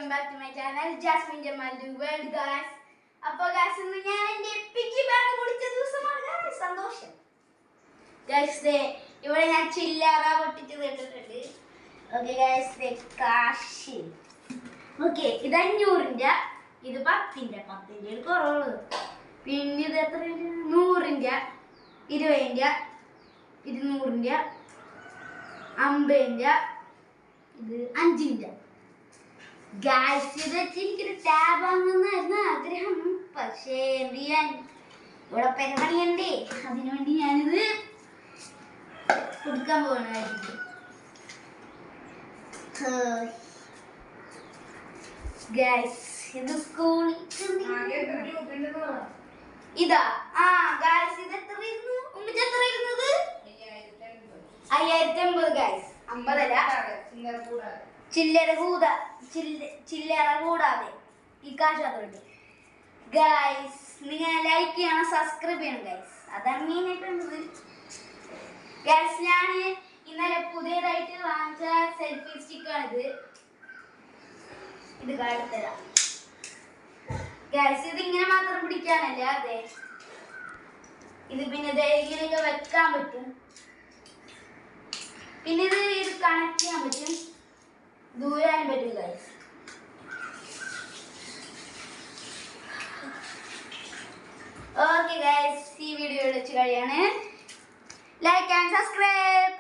Welcome back to my channel Jasmin Jamal the world guys. അപ്പോൾ guys ഇന്ന് ഞാൻ എൻ്റെ പിക്കി ബാങ്ക് പൊളിച്ച ദിവസമാണ്. സന്തോഷം ഗായ്സ്. ഇവിടെ ഞാൻ ചില്ലറ പൊട്ടിച്ച് കേട്ടിട്ടുണ്ട്. ഓക്കെ ഗായ്സ്, കാശ്. ഓക്കെ, ഇത് 500-ൻ്റെ, ഇത് 10-ൻ്റെ, 10-ൻ്റെ ഒരു കുറവുള്ളൂ. പിന്നെ ഇത് എത്ര? 100-ൻ്റെ, 20-ൻ്റെ, 200-ൻ്റെ, 50-ൻ്റെ, ഇത് 5-ൻ്റെ. ഗായ്സ്, ഇത് വെച്ച് എനിക്കൊരു ടാബ് വാങ്ങുന്നായിരുന്നു ആഗ്രഹം. പക്ഷേ എന്ത് ചെയ്യാൻ, ഇവിടെ പരിപാടിയുണ്ടേ. അതിനുവേണ്ടി ഞാനിത് കൊടുക്കാൻ പോകണമായിരുന്നു. ഗായ്സ്, ഇത് സ്കൂളിൽ ഇതാ. ഗായ്സ്, ഇത് എത്ര ഇരുന്നു? എത്ര ഇരുന്നത്? 5080 ഗായ്സ്. 50 അല്ല, ചില്ലറ കൂടാതെ ഈ കാശ് അത്രയുണ്ട്. ഗായ്സ്, നിങ്ങൾ ലൈക്ക് ചെയ്യണം, സബ്സ്ക്രൈബ് ചെയ്യണം ഗായ്സ്. അതാണ് മെയിനായിട്ടുള്ളത്. ഗായ്സ്, ഞാൻ ഇന്നലെ പുതിയതായിട്ട് വാങ്ങിച്ച സെൽഫി സ്റ്റിക്കാണിത്. ഇത് കാണിത്തരാം ഗായ്സ്. ഇത് ഇങ്ങനെ മാത്രം പിടിക്കാനല്ല, അതെ. ഇത് പിന്നെ ഇങ്ങനെയൊക്കെ വെക്കാൻ പറ്റും. പിന്നെ ഇത് കണക്ട് ചെയ്യാൻ പറ്റും, ദൂരാനും പറ്റും ഗൈസ്. ഓക്കെ ഗൈസ്, ഈ വീഡിയോ വെച്ച് കഴിയാണ്. Like and subscribe.